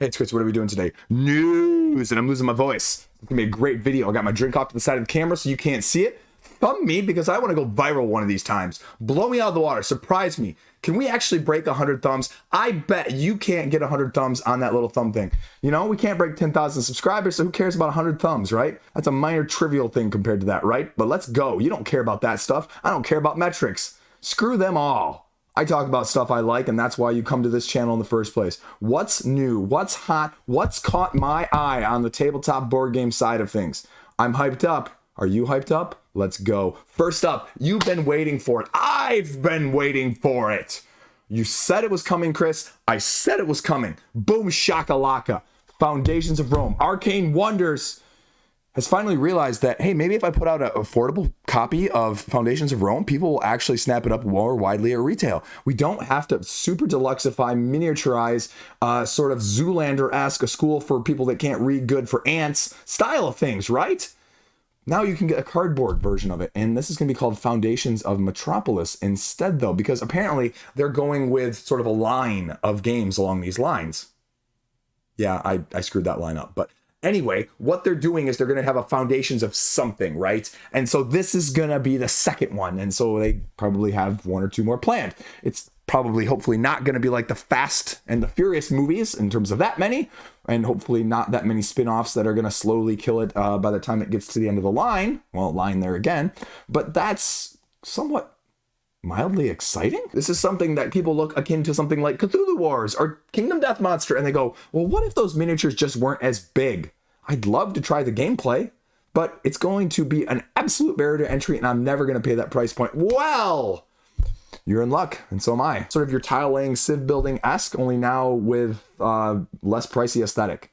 Hey, it's Chris. What are we doing today? News, and I'm losing my voice. It's gonna be a great video. I got my drink off to the side of the camera so you can't see it. Thumb me because I want to go viral one of these times. Blow me out of the water. Surprise me. Can we actually break 100 thumbs? I bet you can't get 100 thumbs on that little thumb thing. You know, we can't break 10,000 subscribers, so who cares about 100 thumbs, right? That's a minor trivial thing compared to that, right? But let's go. You don't care about that stuff. I don't care about metrics. Screw them all. I talk about stuff I like, and that's why you come to this channel in the first place. What's new? What's hot? What's caught my eye on the tabletop board game side of things? I'm hyped up. Are you hyped up? Let's go. First up, you've been waiting for it. I've been waiting for it. You said it was coming, Chris. I said it was coming. Boom shakalaka. Foundations of Rome. Arcane Wonders has finally realized that, hey, maybe if I put out an affordable copy of Foundations of Rome, people will actually snap it up more widely at retail. We don't have to super deluxify, miniaturize, sort of Zoolander-esque, a school for people that can't read good for ants style of things, right? Now you can get a cardboard version of it, and this is going to be called Foundations of Metropolis instead, though, because apparently they're going with sort of a line of games along these lines. Yeah, I screwed that line up, but anyway, what they're doing is they're going to have a Foundations of something, right? And so this is going to be the second one, and so they probably have one or two more planned. It's probably, hopefully, not going to be like the Fast and the Furious movies in terms of that many, and hopefully not that many spin-offs that are going to slowly kill it by the time it gets to the end of the line. Well, line there again. But that's somewhat mildly exciting. This is something that people look akin to something like Cthulhu Wars or Kingdom Death Monster, and they go, well, what if those miniatures just weren't as big? I'd love to try the gameplay, but it's going to be an absolute barrier to entry, and I'm never going to pay that price point. Well, you're in luck, and so am I. Sort of your tile laying, civ building-esque, only now with less pricey aesthetic.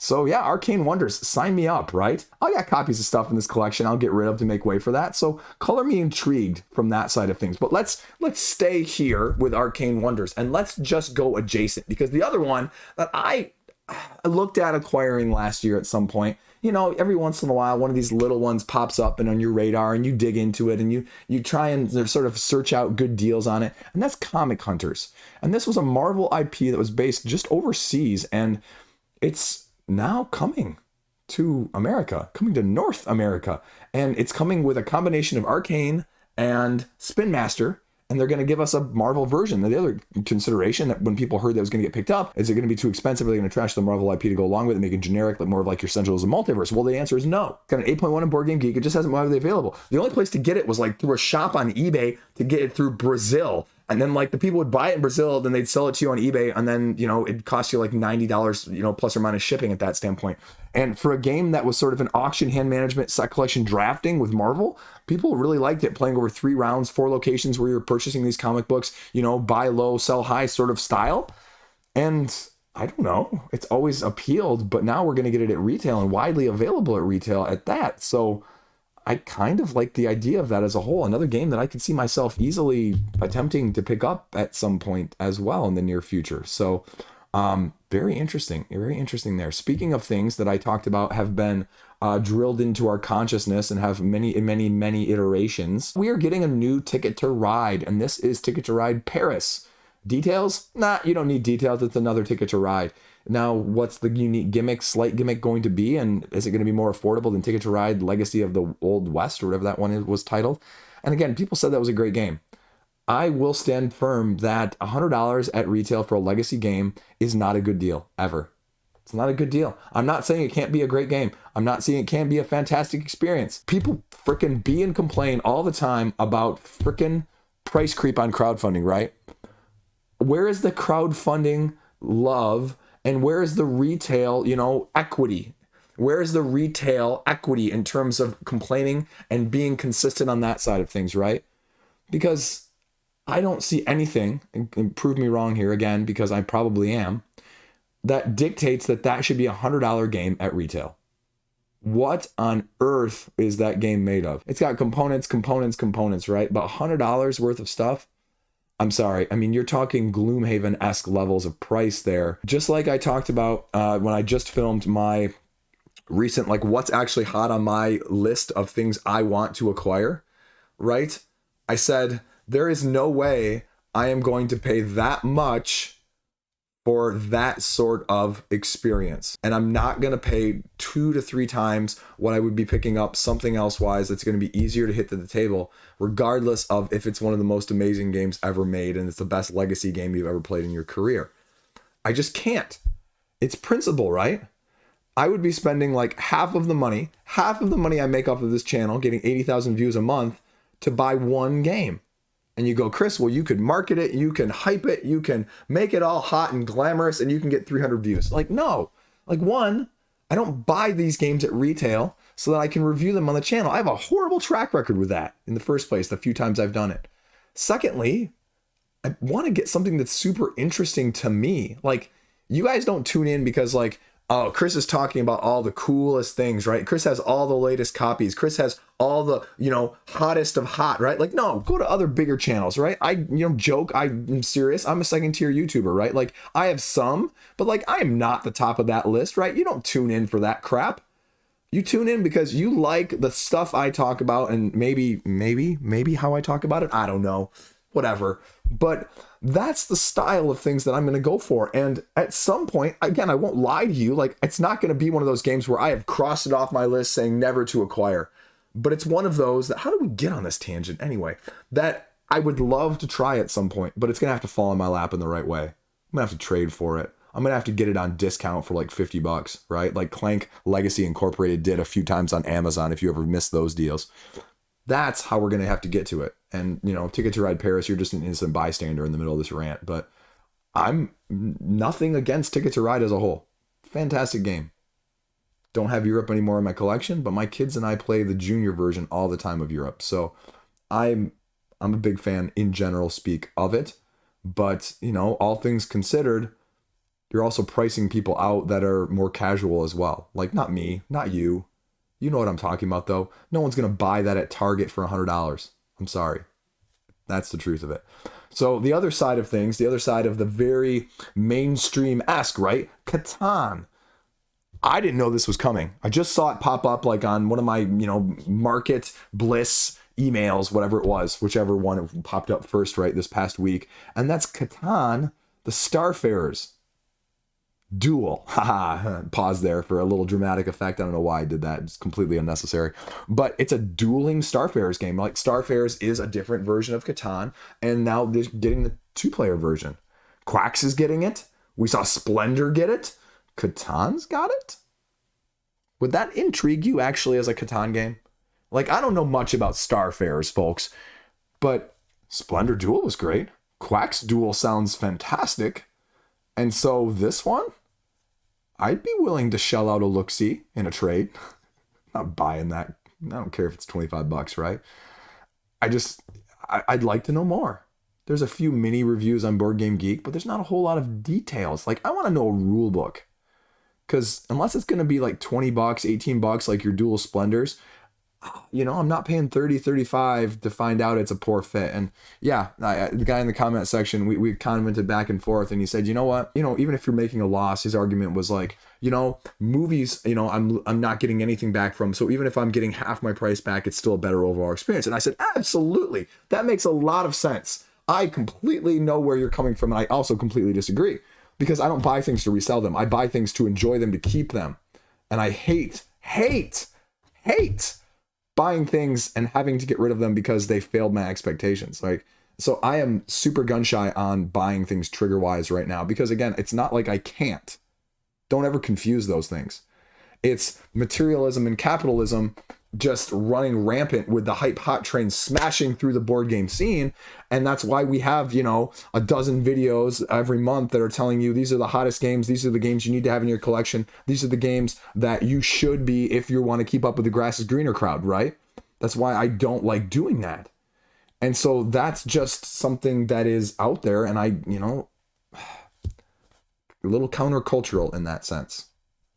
So yeah, Arcane Wonders, sign me up, right? I got copies of stuff in this collection I'll get rid of to make way for that, so color me intrigued from that side of things. But let's stay here with Arcane Wonders, and let's just go adjacent, because the other one that I looked at acquiring last year at some point, you know, every once in a while, one of these little ones pops up and on your radar, and you dig into it, and you try and sort of search out good deals on it, and that's Comic Hunters. And this was a Marvel IP that was based just overseas, and it's now coming to America, coming to North America, and it's coming with a combination of Arcane and Spin Master, and they're going to give us a Marvel version. And the other consideration that when people heard that was going to get picked up, is it going to be too expensive? Are they going to trash the Marvel IP to go along with it, make it generic, like more of like your Centrals and Multiverse? Well, the answer is no. It's got an 8.1 in Boardgamegeek. It just hasn't been widely available. The only place to get it was like through a shop on eBay to get it through Brazil. And then like the people would buy it in Brazil, then they'd sell it to you on eBay, and then, you know, it'd cost you like $90, you know, plus or minus shipping at that standpoint. And for a game that was sort of an auction, hand management, set collection drafting with Marvel, people really liked it, playing over 3 rounds, 4 locations where you're purchasing these comic books, you know, buy low, sell high sort of style. And I don't know, it's always appealed, but now we're going to get it at retail and widely available at retail at that. So I kind of like the idea of that as a whole. Another game that I could see myself easily attempting to pick up at some point as well in the near future. So very interesting there. Speaking of things that I talked about have been drilled into our consciousness and have many iterations, we are getting a new Ticket to Ride, and this is Ticket to Ride Paris. Details? Nah, you don't need details. It's another Ticket to Ride. Now, what's the unique gimmick, slight gimmick going to be? And is it going to be more affordable than Ticket to Ride Legacy of the Old West, or whatever that one was titled? And again, people said that was a great game. I will stand firm that $100 at retail for a legacy game is not a good deal, ever. It's not a good deal. I'm not saying it can't be a great game. I'm not saying it can be a fantastic experience. People frickin' be and complain all the time about frickin' price creep on crowdfunding, right? Where is the crowdfunding love? And where is the retail, you know, equity? Where is the retail equity in terms of complaining and being consistent on that side of things, right? Because I don't see anything, and prove me wrong here again, because I probably am, that dictates that should be a $100 game at retail. What on earth is that game made of? It's got components, right? But $100 worth of stuff? I'm sorry. I mean, you're talking Gloomhaven-esque levels of price there. Just like I talked about when I just filmed my recent, like, what's actually hot on my list of things I want to acquire, right? I said, there is no way I am going to pay that much for that sort of experience. And I'm not going to pay 2 to 3 times what I would be picking up something else wise that's going to be easier to hit to the table, regardless of if it's one of the most amazing games ever made and it's the best legacy game you've ever played in your career. I just can't. It's principle, right? I would be spending like half of the money I make off of this channel, getting 80,000 views a month, to buy one game. And you go, Chris, well, you could market it, you can hype it, you can make it all hot and glamorous, and you can get 300 views. Like, no. Like, one, I don't buy these games at retail so that I can review them on the channel. I have a horrible track record with that in the first place, the few times I've done it. Secondly, I want to get something that's super interesting to me. Like, you guys don't tune in because, like, oh, Chris is talking about all the coolest things, right? Chris has all the latest copies. Chris has all the, hottest of hot, right? Like, no, go to other bigger channels, right? I, joke, I'm serious. I'm a second tier YouTuber, right? Like, I have some, but like, I am not the top of that list, right? You don't tune in for that crap. You tune in because you like the stuff I talk about, and maybe how I talk about it. I don't know, whatever. But that's the style of things that I'm going to go for. And at some point, again, I won't lie to you, like, it's not going to be one of those games where I have crossed it off my list saying never to acquire. But it's one of those that, how do we get on this tangent anyway, that I would love to try at some point, but it's going to have to fall in my lap in the right way. I'm going to have to trade for it. I'm going to have to get it on discount for like $50, right? Like Clank Legacy Incorporated did a few times on Amazon, if you ever missed those deals. That's how we're going to have to get to it. And, Ticket to Ride Paris, you're just an innocent bystander in the middle of this rant. But I'm nothing against Ticket to Ride as a whole. Fantastic game. Don't have Europe anymore in my collection, but my kids and I play the junior version all the time of Europe. So I'm a big fan in general speak of it. But, all things considered, you're also pricing people out that are more casual as well. Like, not me, not you. You know what I'm talking about, though. No one's going to buy that at Target for $100. I'm sorry. That's the truth of it. So the other side of things, the other side of the very mainstream-esque, right? Catan. I didn't know this was coming. I just saw it pop up like on one of my, Market Bliss emails, whatever it was, whichever one it popped up first, right, this past week. And that's Catan, the Starfarers duel. Haha, pause there for a little dramatic effect. I don't know why I did that. It's completely unnecessary. But it's a dueling Starfarers game. Like, Starfarers is a different version of Catan, and now they're getting the 2-player version. Quacks is getting it. We saw Splendor get it. Catan's got it. Would that intrigue you actually as a Catan game? Like, I don't know much about Starfarers, folks, but Splendor Duel was great. Quacks Duel sounds fantastic. And so this one, I'd be willing to shell out a look-see in a trade. Not buying that. I don't care if it's $25, right? I'd like to know more. There's a few mini reviews on Boardgamegeek, but there's not a whole lot of details. Like, I want to know a rule book. Because unless it's going to be like $20, $18 like your Dual Splendors, I'm not paying $30, $35 to find out it's a poor fit. And yeah, the guy in the comment section, we commented back and forth, and he said, you know what, even if you're making a loss, his argument was like, movies, I'm not getting anything back from. So even if I'm getting half my price back, it's still a better overall experience. And I said, absolutely. That makes a lot of sense. I completely know where you're coming from. And I also completely disagree, because I don't buy things to resell them. I buy things to enjoy them, to keep them. And I hate buying things and having to get rid of them because they failed my expectations. Like, so I am super gun shy on buying things trigger wise right now, because again, it's not like I can't. Don't ever confuse those things. It's materialism and capitalism just running rampant with the hype hot train smashing through the board game scene. And that's why we have, a dozen videos every month that are telling you these are the hottest games. These are the games you need to have in your collection. These are the games that you should be if you want to keep up with the grass is greener crowd, right? That's why I don't like doing that. And so that's just something that is out there. And I, a little countercultural in that sense.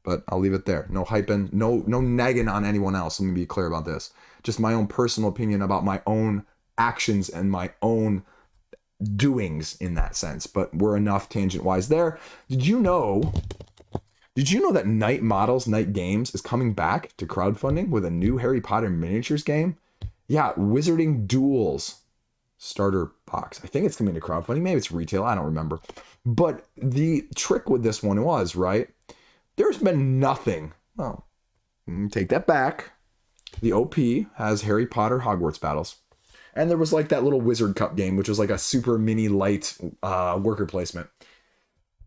But I'll leave it there. No hyping, no nagging on anyone else. Let me be clear about this. Just my own personal opinion about my own actions and my own doings in that sense. But we're enough tangent-wise there. Did you know that Night Models, Night Games is coming back to crowdfunding with a new Harry Potter miniatures game? Yeah, Wizarding Duels starter box. I think it's coming to crowdfunding. Maybe it's retail. I don't remember. But the trick with this one was, right, there's been nothing. Oh, take that back. The OP has Harry Potter Hogwarts battles. And there was like that little Wizard Cup game, which was like a super mini light worker placement.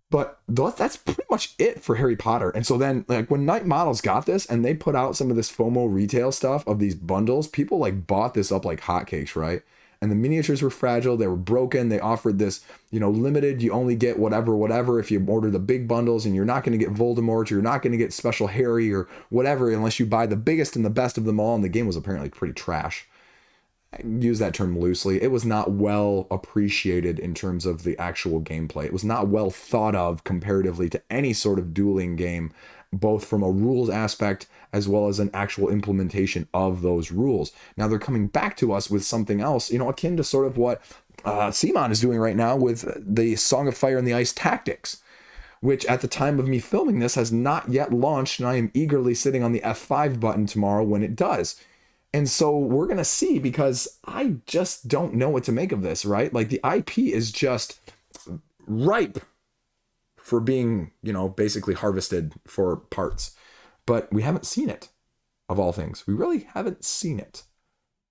But that's pretty much it for Harry Potter. And so then, like, when Night Models got this and they put out some of this FOMO retail stuff of these bundles, people like bought this up like hotcakes, right? And the miniatures were fragile, they were broken. They offered this, limited, you only get whatever if you order the big bundles, and you're not going to get Voldemort, or you're not going to get Special Harry or whatever unless you buy the biggest and the best of them all. And the game was apparently pretty trash. I use that term loosely. It was not well appreciated in terms of the actual gameplay. It was not well thought of comparatively to any sort of dueling game, both from a rules aspect as well as an actual implementation of those rules. Now they're coming back to us with something else, akin to sort of what CMON is doing right now with the Song of Fire and the Ice Tactics, which at the time of me filming this has not yet launched, and I am eagerly sitting on the F5 button tomorrow when it does. And so we're going to see, because I just don't know what to make of this, right? Like, the IP is just ripe for being, basically harvested for parts. But we haven't seen it, of all things. We really haven't seen it.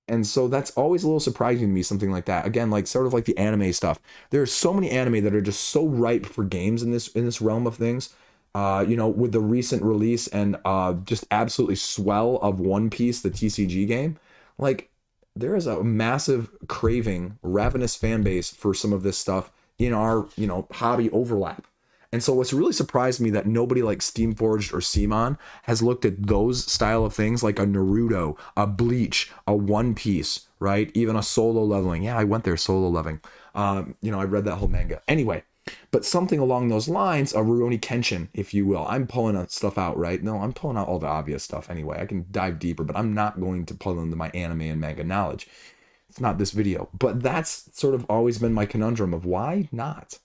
And so that's always a little surprising to me, something like that. Again, like sort of like the anime stuff. There's so many anime that are just so ripe for games in this realm of things. With the recent release and just absolutely swell of One Piece, the TCG game, like, there is a massive craving, ravenous fan base for some of this stuff in our, hobby overlap. And so what's really surprised me that nobody like Steamforged or CMON has looked at those style of things, like a Naruto, a Bleach, a One Piece, right? Even a solo leveling. Yeah, I went there, solo leveling. I read that whole manga. Anyway. But something along those lines, a Rurouni Kenshin, if you will. I'm pulling stuff out, right? No, I'm pulling out all the obvious stuff anyway. I can dive deeper, but I'm not going to pull into my anime and manga knowledge. It's not this video. But that's sort of always been my conundrum of why not?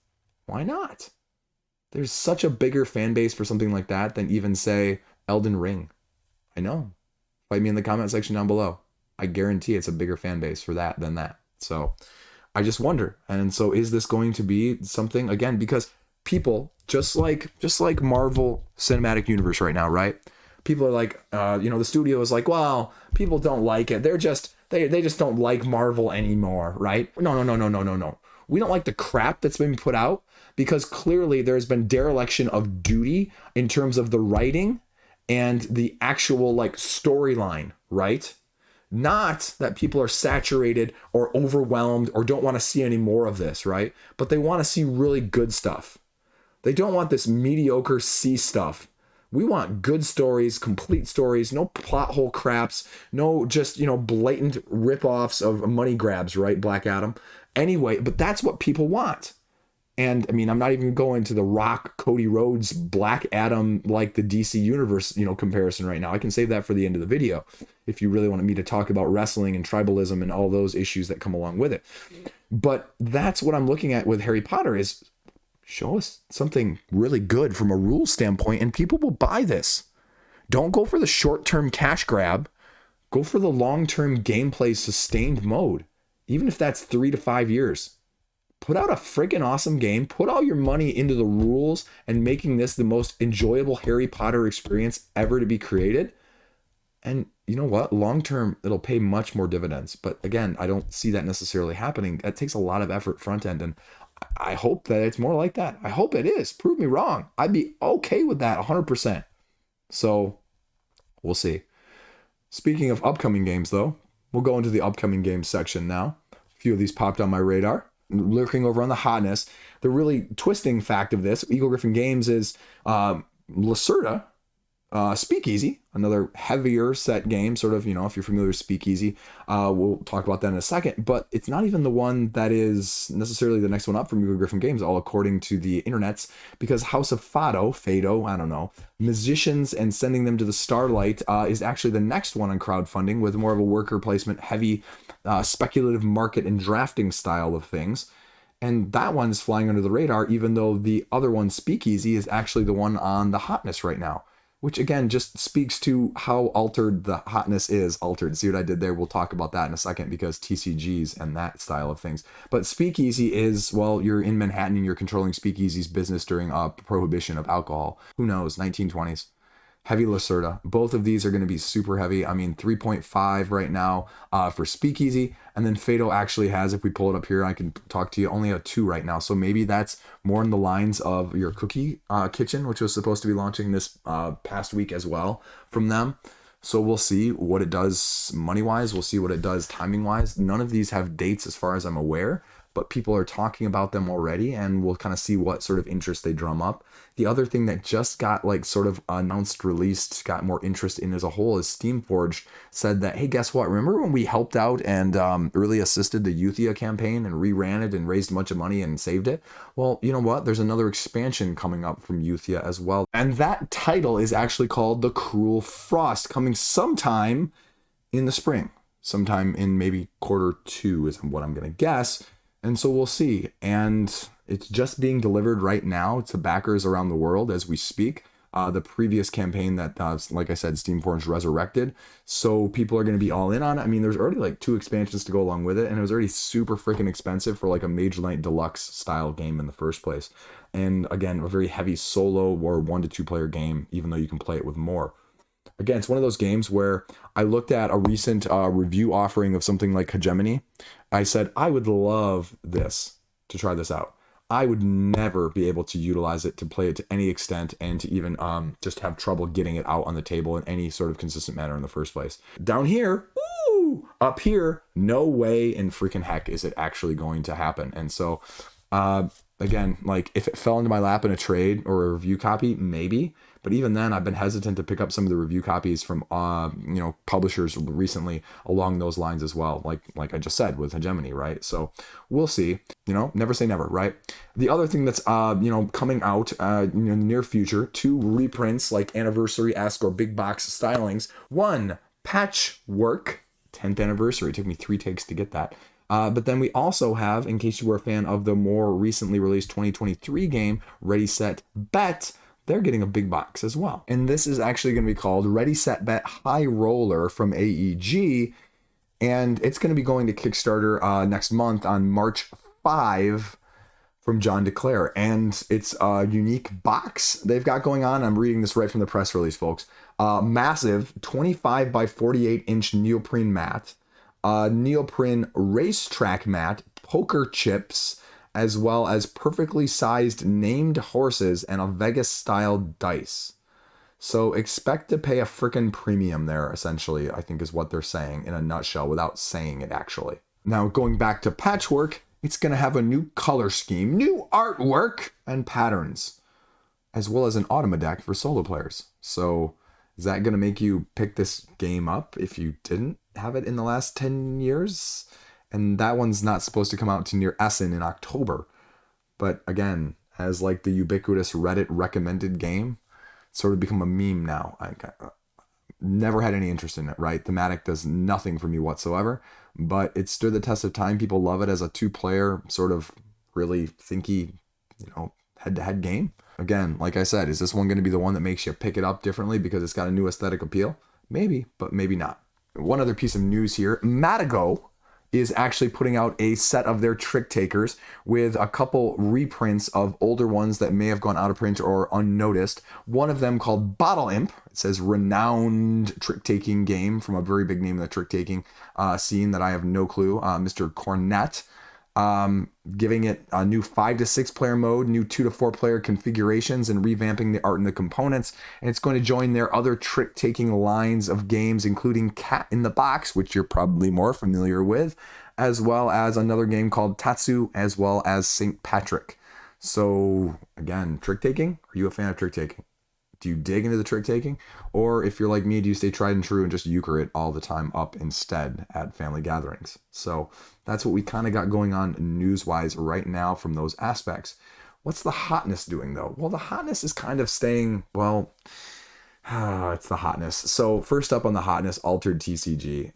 Why not? There's such a bigger fan base for something like that than even, say, Elden Ring. I know. Fight me in the comment section down below. I guarantee it's a bigger fan base for that than that. So I just wonder. And so is this going to be something, again, because people, just like Marvel Cinematic Universe right now, right? People are like, the studio is like, well, people don't like it. They just don't like Marvel anymore, right? No. We don't like the crap that's been put out, because clearly there's been dereliction of duty in terms of the writing and the actual like storyline, right? Not that people are saturated or overwhelmed or don't want to see any more of this, right? But they want to see really good stuff. They don't want this mediocre C stuff. We want good stories, complete stories, no plot hole craps, no just, blatant ripoffs of money grabs, right? Black Adam. Anyway, but that's what people want. And I mean, I'm not even going to the Rock, Cody Rhodes, Black Adam, like the DC Universe, comparison right now. I can save that for the end of the video if you really want me to talk about wrestling and tribalism and all those issues that come along with it. But that's what I'm looking at with Harry Potter, is show us something really good from a rules standpoint, and people will buy this. Don't go for the short-term cash grab. Go for the long-term gameplay sustained mode, even if that's 3 to 5 years. Put out a freaking awesome game. Put all your money into the rules and making this the most enjoyable Harry Potter experience ever to be created. And you know what? Long term, it'll pay much more dividends. But again, I don't see that necessarily happening. That takes a lot of effort front end. And I hope that it's more like that. I hope it is. Prove me wrong. I'd be okay with that 100%. So we'll see. Speaking of upcoming games, though, we'll go into the upcoming games section now. A few of these popped on my radar. Lurking over on the HoTnEsS. The really twisting fact of this, Eagle Gryphon Games, is Lacerda, Speakeasy, another heavier set game, sort of, if you're familiar with Speakeasy. We'll talk about that in a second, but it's not even the one that is necessarily the next one up from Eagle Gryphon Games, all according to the internets, because House of Fado, I don't know, musicians and sending them to the Starlight is actually the next one on crowdfunding, with more of a worker placement, heavy speculative market and drafting style of things. And that one's flying under the radar, even though the other one, Speakeasy, is actually the one on the HoTnEsS right now. which again just speaks to how altered the HoTnEsS is. Altered. See what I did there? We'll talk about that in a second, because TCGs and that style of things. But Speakeasy is, well, you're in Manhattan and you're controlling Speakeasy's business during prohibition of alcohol. Who knows? 1920s. Heavy Lacerda. Both of these are going to be super heavy. I mean, 3.5 right now for Speakeasy. And then Fado actually has, if we pull it up here, I can talk to you, only a 2 right now. So maybe that's more in the lines of your Cookie Kitchen, which was supposed to be launching this past week as well from them. So we'll see what it does money-wise. We'll see what it does timing-wise. None of these have dates as far as I'm aware, but people are talking about them already, and we'll kind of see what sort of interest they drum up. The other thing that just got like sort of announced, released, got more interest in as a whole is Steamforged said that, hey, guess what? Remember when we helped out and really assisted the Euthia campaign and re-ran it and raised a bunch of money and saved it? Well, you know what? There's another expansion coming up from Euthia as well. And that title is actually called The Cruel Frost, coming sometime in the spring. Sometime in maybe Q2 is what I'm going to guess. And so we'll see. And it's just being delivered right now to backers around the world as we speak. The previous campaign that, like I said, Steamforged resurrected. So people are going to be all in on it. I mean, there's already like 2 expansions to go along with it. And it was already super freaking expensive for like a Mage Knight Deluxe style game in the first place. And again, a very heavy solo or 1 to 2 player game, even though you can play it with more. Again, it's one of those games where I looked at a recent review offering of something like Hegemony. I said, I would love this, to try this out. I would never be able to utilize it to play it to any extent and to even just have trouble getting it out on the table in any sort of consistent manner in the first place. Down here, woo! Up here, no way in freaking heck is it actually going to happen. And so, again, like if it fell into my lap in a trade or a review copy, maybe. But even then, I've been hesitant to pick up some of the review copies from, publishers recently along those lines as well. Like I just said with Hegemony, right? So we'll see. Never say never, right? The other thing that's, coming out in the near future, 2 reprints like anniversary-esque or big box stylings. 1, Patchwork, 10th anniversary. It took me 3 takes to get that. But then we also have, in case you were a fan of the more recently released 2023 game, Ready, Set, Bet, they're getting a big box as well. And this is actually going to be called Ready, Set, Bet High Roller from AEG. And it's going to be going to Kickstarter next month on March 5 from John DeClaire. And it's a unique box they've got going on. I'm reading this right from the press release, folks. Massive 25 by 48 inch neoprene mat, neoprene racetrack mat, poker chips, as well as perfectly sized named horses and a Vegas-style dice. So expect to pay a frickin' premium there, essentially, I think is what they're saying in a nutshell, without saying it actually. Now, going back to Patchwork, it's going to have a new color scheme, new artwork, and patterns, as well as an Automa deck for solo players. So is that going to make you pick this game up if you didn't have it in the last 10 years? And that one's not supposed to come out to near Essen in October. But again, as like the ubiquitous Reddit recommended game, it's sort of become a meme now. I never had any interest in it, right? Thematic does nothing for me whatsoever, but it stood the test of time. People love it as a 2-player sort of really thinky, head-to-head game. Again, like I said, is this one going to be the one that makes you pick it up differently because it's got a new aesthetic appeal? Maybe, but maybe not. One other piece of news here, Matagot is actually putting out a set of their trick takers with a couple reprints of older ones that may have gone out of print or unnoticed. One of them called Bottle Imp. It says renowned trick-taking game from a very big name in the trick-taking scene that I have no clue. Mr. Cornette. Giving it a new 5 to 6 player mode, new 2 to 4 player configurations, and revamping the art and the components. And it's going to join their other trick-taking lines of games, including Cat in the Box, which you're probably more familiar with, as well as another game called Tatsu, as well as St. Patrick. So again, trick-taking? Are you a fan of trick-taking? Do you dig into the trick-taking? Or if you're like me, do you stay tried and true and just euchre it all the time up instead at family gatherings? So that's what we kind of got going on news-wise right now from those aspects. What's the HoTnEsS doing, though? Well, the HoTnEsS is kind of staying, it's the HoTnEsS. So first up on the HoTnEsS Altered TCG.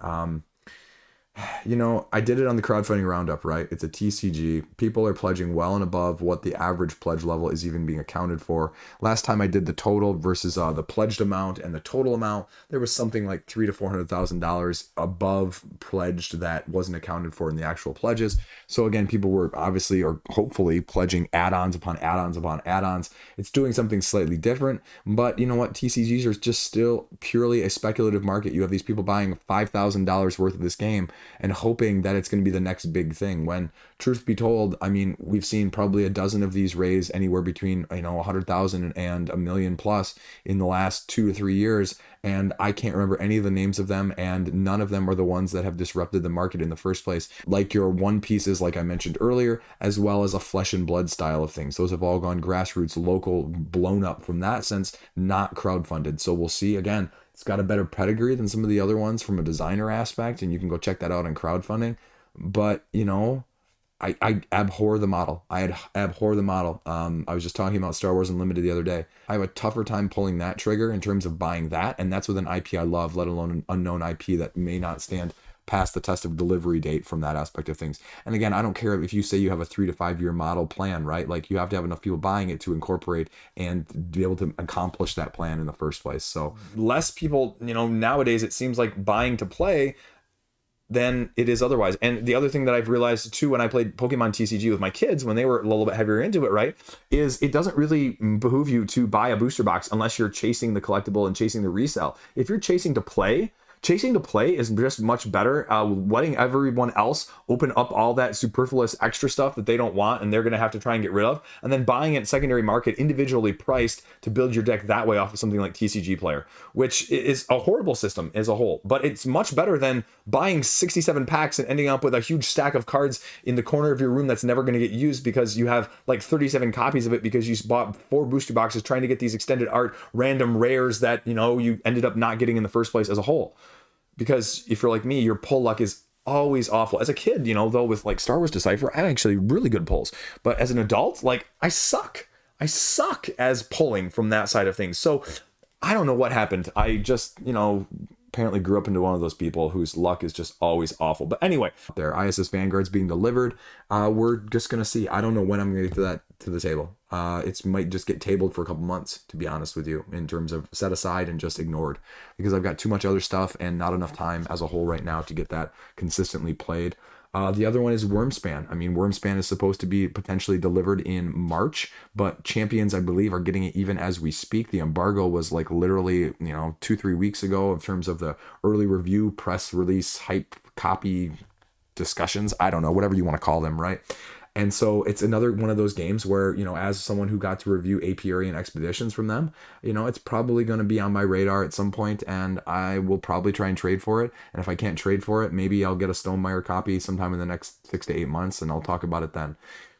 You know, I did it on the crowdfunding roundup, right? It's a TCG. People are pledging well and above what the average pledge level is even being accounted for. Last time I did the total versus the pledged amount and the total amount, there was something like $300,000 to $400,000 above pledged that wasn't accounted for in the actual pledges. So again, people were obviously or hopefully pledging add-ons upon add-ons upon add-ons. It's doing something slightly different, but you know what? TCGs are just still purely a speculative market. You have these people buying $5,000 worth of this game and hoping that it's going to be the next big thing, when truth be told, I mean, we've seen probably a dozen of these raise anywhere between 100,000 and a million plus in the last 2 or 3 years, and I can't remember any of the names of them, and none of them are the ones that have disrupted the market in the first place, like your One Pieces, like I mentioned earlier, as well as a Flesh and Blood style of things. Those have all gone grassroots, local, blown up from that sense, not crowdfunded. So we'll see. Again, it's got a better pedigree than some of the other ones from a designer aspect, and you can go check that out on crowdfunding. But, I abhor the model. Abhor the model. I was just talking about Star Wars Unlimited the other day. I have a tougher time pulling that trigger in terms of buying that, and that's with an IP I love, let alone an unknown IP that may not stand past the test of delivery date from that aspect of things. And again, I don't care if you say you have a 3 to 5 year model plan, right? Like, you have to have enough people buying it to incorporate and be able to accomplish that plan in the first place. So less people, nowadays it seems like buying to play than it is otherwise. And the other thing that I've realized too, when I played Pokemon TCG with my kids, when they were a little bit heavier into it, right, is it doesn't really behoove you to buy a booster box unless you're chasing the collectible and chasing the resell. If you're chasing to play is just much better. Letting everyone else open up all that superfluous extra stuff that they don't want and they're going to have to try and get rid of, and then buying it secondary market individually priced to build your deck that way off of something like TCG Player, which is a horrible system as a whole, but it's much better than buying 67 packs and ending up with a huge stack of cards in the corner of your room that's never going to get used because you have like 37 copies of it because you bought 4 booster boxes trying to get these extended art random rares that you ended up not getting in the first place as a whole. Because if you're like me, your pull luck is always awful. As a kid, though, with like Star Wars Decipher, I had actually really good pulls. But as an adult, like, I suck. I suck as pulling from that side of things. So I don't know what happened. I just, apparently grew up into one of those people whose luck is just always awful. But anyway, their ISS Vanguard's being delivered. We're just going to see. I don't know when I'm going to get to the table. It might just get tabled for a couple months, to be honest with you, in terms of set aside and just ignored, because I've got too much other stuff and not enough time as a whole right now to get that consistently played. The other one is Wormspan. I mean, Wormspan is supposed to be potentially delivered in March, but Champions, I believe, are getting it even as we speak. The embargo was like literally, 2-3 weeks ago in terms of the early review, press release, hype, copy discussions. I don't know, whatever you want to call them, right? And so it's another one of those games where, as someone who got to review Apiarian Expeditions from them, it's probably going to be on my radar at some point, and I will probably try and trade for it. And if I can't trade for it, maybe I'll get a Stonemeyer copy sometime in the next 6 to 8 months, and I'll talk about it then.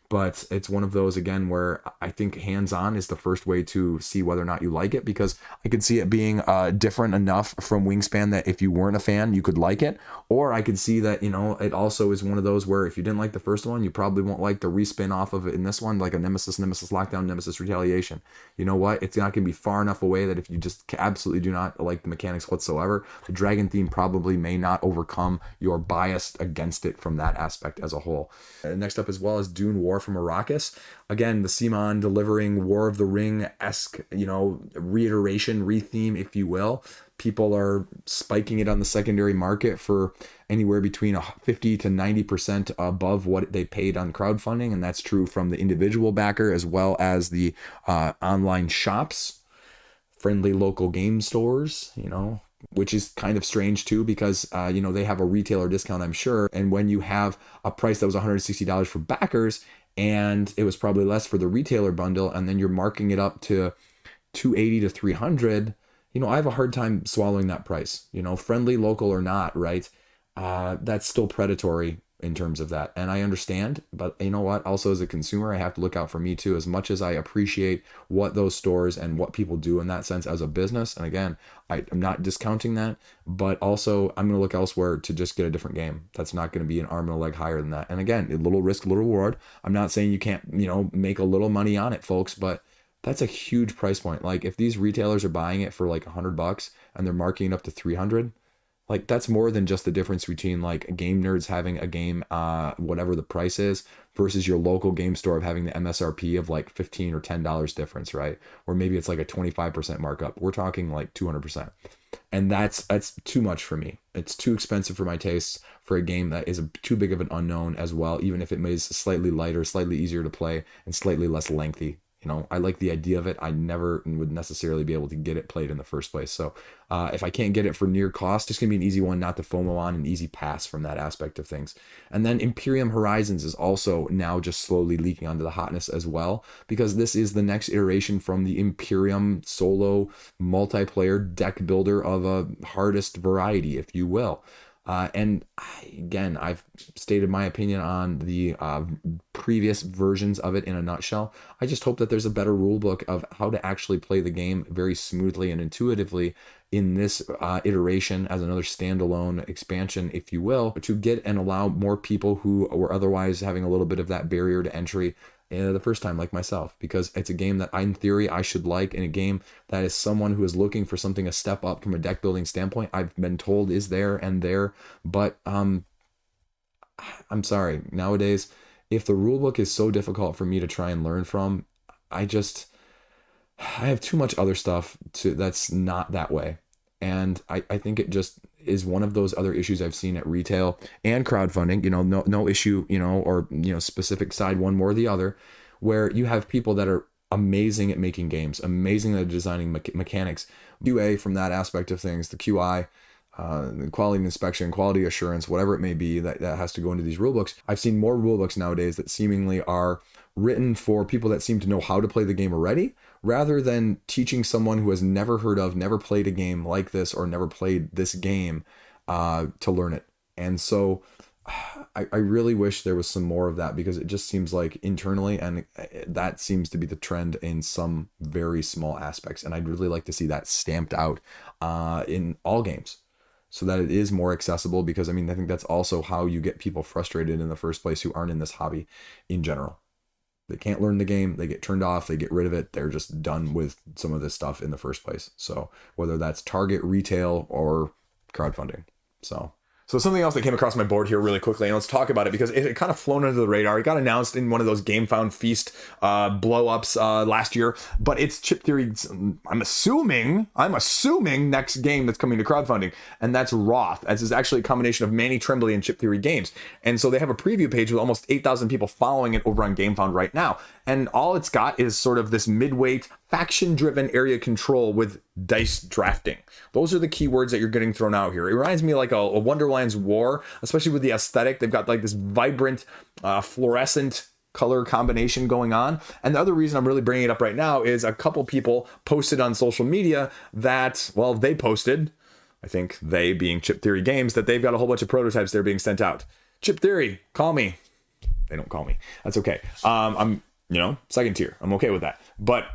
But it's one of those, again, where I think hands-on is the first way to see whether or not you like it, because I could see it being different enough from Wingspan that if you weren't a fan, you could like it. Or I could see that, it also is one of those where if you didn't like the first one, you probably won't like the respin off of it in this one, like a Nemesis Lockdown, Nemesis Retaliation. You know what? It's not going to be far enough away that if you just absolutely do not like the mechanics whatsoever, the Dragon theme probably may not overcome your bias against it from that aspect as a whole. Next up as well is Dune War from Arrakis. Again, the Simon delivering War of the Ring-esque, reiteration, retheme, if you will. People are spiking it on the secondary market for anywhere between 50 to 90% above what they paid on crowdfunding. And that's true from the individual backer as well as the online shops, friendly local game stores, which is kind of strange too, because, they have a retailer discount, I'm sure. And when you have a price that was $160 for backers, and it was probably less for the retailer bundle, and then you're marking it up to $280 to $300, I have a hard time swallowing that price, friendly, local or not, right? That's still predatory in terms of that. And I understand, but you know what? Also, as a consumer, I have to look out for me too, as much as I appreciate what those stores and what people do in that sense as a business. And again, I'm not discounting that, but also I'm going to look elsewhere to just get a different game. That's not going to be an arm and a leg higher than that. And again, a little risk, a little reward. I'm not saying you can't, make a little money on it, folks, but that's a huge price point. Like, if these retailers are buying it for like $100 and they're marking it up to $300, Like, that's more than just the difference between like game nerds having a game, whatever the price is, versus your local game store of having the MSRP of like $15 or $10 difference, right? Or maybe it's like a 25% markup. We're talking like 200%. And that's too much for me. It's too expensive for my tastes for a game that is too big of an unknown as well, even if it is slightly lighter, slightly easier to play, and slightly less lengthy. You know, I like the idea of it. I never would necessarily be able to get it played in the first place. So if I can't get it for near cost, it's going to be an easy one not to FOMO on, an easy pass from that aspect of things. And then Imperium Horizons is also now just slowly leaking onto the HoTnEsS as well, because this is the next iteration from the Imperium solo multiplayer deck builder of a hardest variety, if you will. Again, I've stated my opinion on the previous versions of it in a nutshell. I just hope that there's a better rule book of how to actually play the game very smoothly and intuitively in this iteration as another standalone expansion, if you will, to get and allow more people who were otherwise having a little bit of that barrier to entry the first time, like myself, because it's a game that in theory I should like, and a game that is someone who is looking for something a step up from a deck building standpoint, I've been told is there, but I'm sorry, nowadays if the rulebook is so difficult for me to try and learn from, I have too much other stuff that's not that way. And I think it just is one of those other issues I've seen at retail and crowdfunding, no issue, or, specific side, one more or the other, where you have people that are amazing at making games, amazing at designing mechanics, QA from that aspect of things, the QI, the quality inspection, quality assurance, whatever it may be that has to go into these rulebooks. I've seen more rulebooks nowadays that seemingly are written for people that seem to know how to play the game already, rather than teaching someone who has never heard of, never played a game like this, or never played this game to learn it. And so I really wish there was some more of that, because it just seems like internally, and that seems to be the trend in some very small aspects. And I'd really like to see that stamped out in all games, so that it is more accessible, because I think that's also how you get people frustrated in the first place who aren't in this hobby in general. They can't learn the game, they get turned off, they get rid of it, they're just done with some of this stuff in the first place. So whether that's Target, retail, or crowdfunding. So something else that came across my board here really quickly, and let's talk about it, because it kind of flown under the radar. It got announced in one of those Game Found Feast blow-ups last year, but it's Chip Theory's, I'm assuming next game that's coming to crowdfunding, and that's WROTH. This is actually a combination of Manny Tremblay and Chip Theory Games. And so they have a preview page with almost 8,000 people following it over on Game Found right now. And all it's got is sort of this mid-weight, faction-driven area control with dice drafting. Those are the keywords that you're getting thrown out here. It reminds me like a Wonderland's War, especially with the aesthetic. They've got like this vibrant, fluorescent color combination going on. And the other reason I'm really bringing it up right now is a couple people posted on social media that, well, they posted, I think they being Chip Theory Games, that they've got a whole bunch of prototypes that are being sent out. Chip Theory, call me. They don't call me. That's okay. I'm second tier. I'm okay with that. But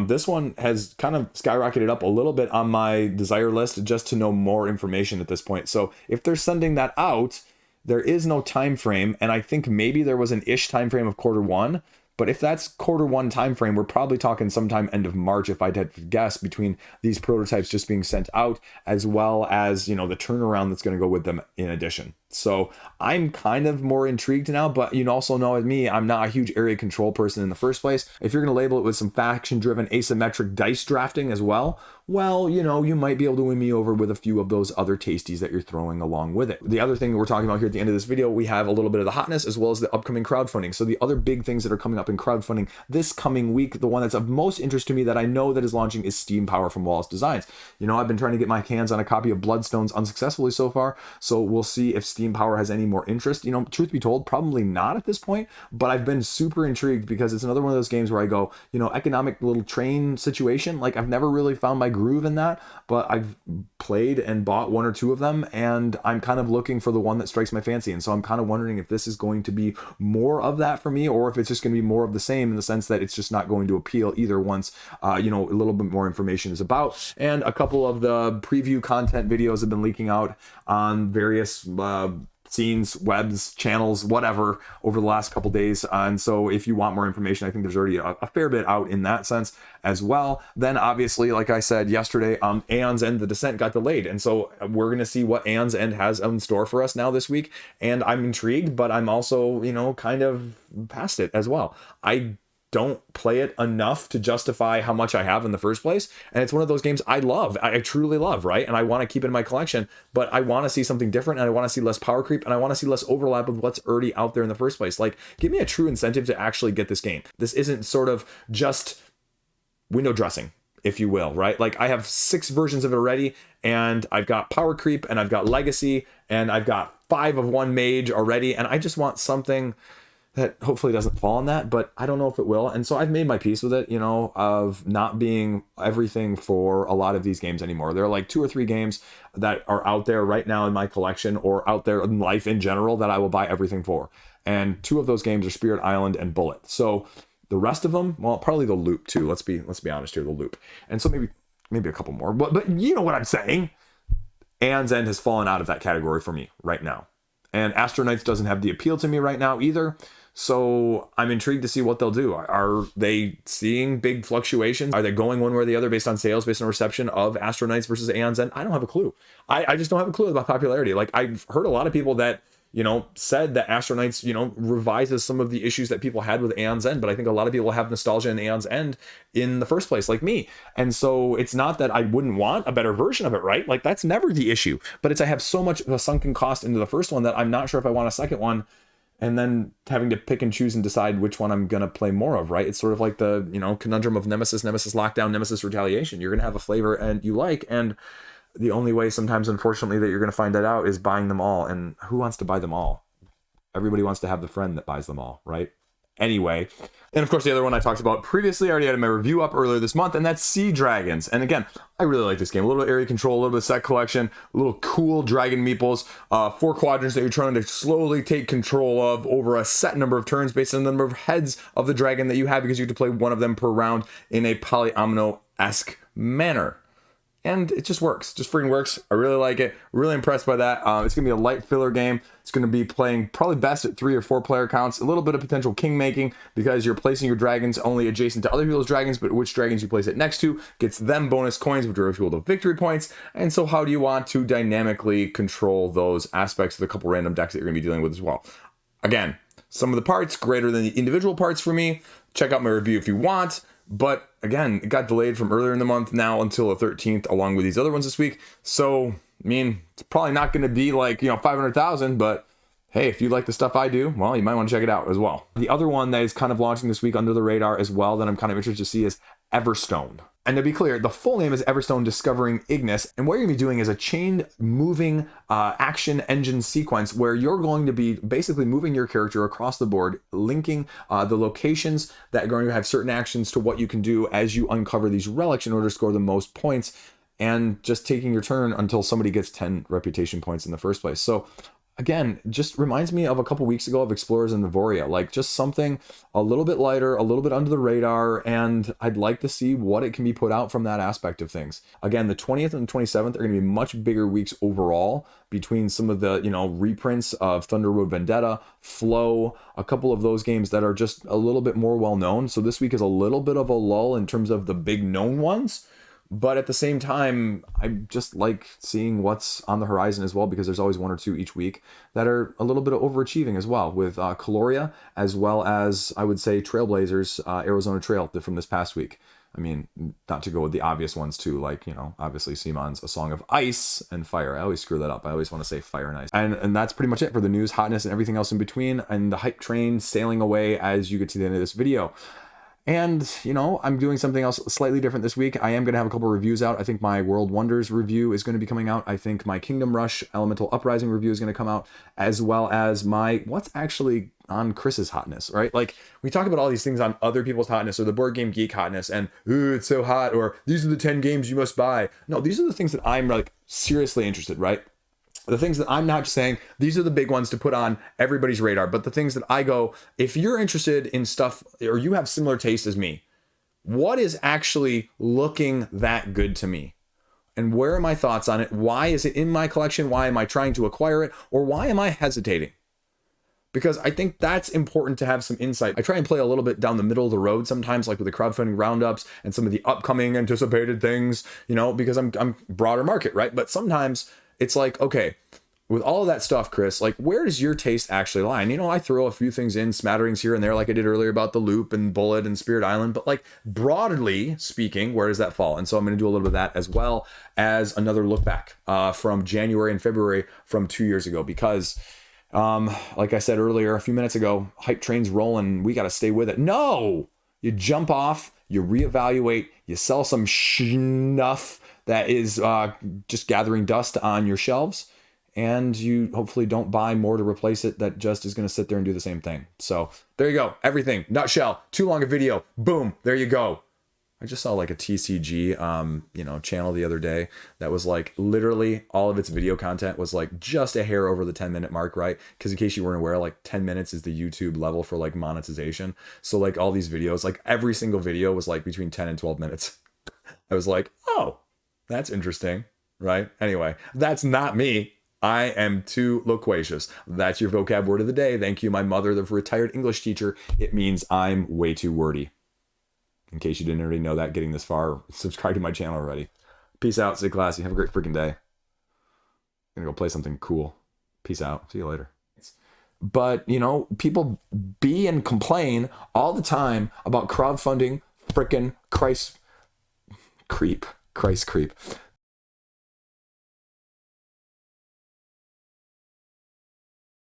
this one has kind of skyrocketed up a little bit on my desire list just to know more information at this point. So if they're sending that out, there is no time frame, and I think maybe there was an ish time frame of Q1. But if that's Q1 time frame, we're probably talking sometime end of March, if I'd had to guess, between these prototypes just being sent out, as well as, the turnaround that's going to go with them in addition. So I'm kind of more intrigued now, but you also know with me, I'm not a huge area control person in the first place. If you're going to label it with some faction-driven asymmetric dice drafting as well, well, you might be able to win me over with a few of those other tasties that you're throwing along with it. The other thing that we're talking about here at the end of this video, we have a little bit of the HoTnEsS as well as the upcoming crowdfunding. So the other big things that are coming up in crowdfunding this coming week, the one that's of most interest to me that I know that is launching, is Steam Power from Wallace Designs. I've been trying to get my hands on a copy of Bloodstones unsuccessfully so far, so we'll see if Steam Power has any more interest. Truth be told, probably not at this point, but I've been super intrigued because it's another one of those games where I go, economic little train situation. Like, I've never really found my groove in that, but I've played and bought one or two of them, and I'm kind of looking for the one that strikes my fancy. And so I'm kind of wondering if this is going to be more of that for me, or if it's just going to be more of the same, in the sense that it's just not going to appeal either once, a little bit more information is about. And a couple of the preview content videos have been leaking out on various scenes, webs, channels, whatever, over the last couple days. And so if you want more information, I think there's already a fair bit out in that sense as well. Then obviously, like I said yesterday, Aeon's End, The Descent got delayed. And so we're going to see what Aeon's End has in store for us now this week. And I'm intrigued, but I'm also, kind of past it as well. I don't play it enough to justify how much I have in the first place. And it's one of those games I love. I truly love, right? And I want to keep it in my collection, but I want to see something different, and I want to see less power creep, and I want to see less overlap with what's already out there in the first place. Like, give me a true incentive to actually get this game. This isn't sort of just window dressing, if you will, right? Like, I have 6 versions of it already, and I've got power creep, and I've got legacy, and I've got 5 of one mage already, and I just want something that hopefully doesn't fall on that, but I don't know if it will. And so I've made my peace with it, of not being everything for a lot of these games anymore. There are like 2 or 3 games that are out there right now in my collection, or out there in life in general, that I will buy everything for. And 2 of those games are Spirit Island and Bullet. So the rest of them, well, probably the Loop too. Let's be honest here, the Loop. And so maybe a couple more, but you know what I'm saying? Aeon's End has fallen out of that category for me right now. And Astronauts doesn't have the appeal to me right now either. So I'm intrigued to see what they'll do. Are they seeing big fluctuations? Are they going one way or the other based on sales, based on reception of Astronauts versus Aeon's End? I don't have a clue. I just don't have a clue about popularity. Like, I've heard a lot of people that, said that Astronauts, revises some of the issues that people had with Aeon's End. But I think a lot of people have nostalgia in Aeon's End in the first place, like me. And so it's not that I wouldn't want a better version of it, right? Like, that's never the issue. But it's I have so much of a sunken cost into the first one that I'm not sure if I want a second one, and then having to pick and choose and decide which one I'm going to play more of, right? It's sort of like the, conundrum of Nemesis Lockdown, Nemesis Retaliation. You're going to have a flavor and you like, and the only way sometimes, unfortunately, that you're going to find that out is buying them all. And who wants to buy them all? Everybody wants to have the friend that buys them all, right? Anyway, and of course the other one I talked about previously, I already had my review up earlier this month, and that's Sea Dragons. And again, I really like this game. A little bit of area control, a little bit of set collection, a little cool dragon meeples, 4 quadrants that you're trying to slowly take control of over a set number of turns based on the number of heads of the dragon that you have, because you have to play one of them per round in a polyomino-esque manner. And it just works. Just freaking works. I really like it. Really impressed by that. It's going to be a light filler game. It's going to be playing probably best at 3 or 4 player counts. A little bit of potential king making, because you're placing your dragons only adjacent to other people's dragons, but which dragons you place it next to gets them bonus coins, which are equal to victory points. And so how do you want to dynamically control those aspects of the couple random decks that you're going to be dealing with as well? Again, some of the parts greater than the individual parts for me. Check out my review if you want. But again, it got delayed from earlier in the month now until the 13th, along with these other ones this week. So, I mean, it's probably not going to be like, 500,000, but hey, if you like the stuff I do, well, you might want to check it out as well. The other one that is kind of launching this week under the radar as well that I'm kind of interested to see is Everstone. And to be clear, the full name is Everstone Discovering Ignis. And what you're going to be doing is a chain moving action engine sequence where you're going to be basically moving your character across the board, linking the locations that are going to have certain actions to what you can do as you uncover these relics in order to score the most points, and just taking your turn until somebody gets 10 reputation points in the first place. So again, just reminds me of a couple weeks ago of Explorers in Nevoria, like just something a little bit lighter, a little bit under the radar, and I'd like to see what it can be put out from that aspect of things. Again, the 20th and 27th are going to be much bigger weeks overall between some of the, reprints of Thunder Road Vendetta, Flow, a couple of those games that are just a little bit more well-known. So this week is a little bit of a lull in terms of the big known ones. But at the same time, I just like seeing what's on the horizon as well, because there's always 1 or 2 each week that are a little bit of overachieving as well, with Caloria, as well as, I would say, Trailblazers, Arizona Trail from this past week. I mean, not to go with the obvious ones too, like, obviously Simon's A Song of Ice and Fire. I always screw that up. I always want to say Fire and Ice. And that's pretty much it for the news, HoTnEsS, and everything else in between, and the hype train sailing away as you get to the end of this video. And, I'm doing something else slightly different this week. I am going to have a couple reviews out. I think my World Wonders review is going to be coming out. I think my Kingdom Rush Elemental Uprising review is going to come out, as well as my what's actually on Chris's HoTnEsS, right? Like, we talk about all these things on other people's HoTnEsS, or the Boardgamegeek HoTnEsS, and ooh, it's so hot, or these are the 10 games you must buy. No, these are the things that I'm like seriously interested, right? The things that I'm not saying, these are the big ones to put on everybody's radar, but the things that I go, if you're interested in stuff, or you have similar taste as me, what is actually looking that good to me? And where are my thoughts on it? Why is it in my collection? Why am I trying to acquire it? Or why am I hesitating? Because I think that's important to have some insight. I try and play a little bit down the middle of the road sometimes, like with the crowdfunding roundups and some of the upcoming anticipated things, you know, because I'm broader market, right? But sometimes it's like, okay, with all of that stuff, Chris, like where does your taste actually lie? And, you know, I throw a few things in, smatterings here and there, like I did earlier about the Loop and Bullet and Spirit Island, but like broadly speaking, where does that fall? And so I'm going to do a little bit of that as well as another look back from January and February from 2 years ago, because like I said earlier, a few minutes ago, hype train's rolling. We got to stay with it. No, you jump off, you reevaluate, you sell some snuff that is just gathering dust on your shelves, and you hopefully don't buy more to replace it that just is going to sit there and do the same thing. So there you go. Everything. Nutshell. Too long a video. Boom. There you go. I just saw like a TCG, channel the other day that was like literally all of its video content was like just a hair over the 10-minute mark, right? Because in case you weren't aware, like 10 minutes is the YouTube level for like monetization. So like all these videos, like every single video was like between 10 and 12 minutes. I was like, oh, that's interesting, right? Anyway, that's not me. I am too loquacious. That's your vocab word of the day. Thank you, my mother, the retired English teacher. It means I'm way too wordy. In case you didn't already know that, getting this far, subscribe to my channel already. Peace out. Stay classy. Have a great freaking day. I'm gonna go play something cool. Peace out. See you later. But, you know, people be and complain all the time about crowdfunding, freaking Christ creep.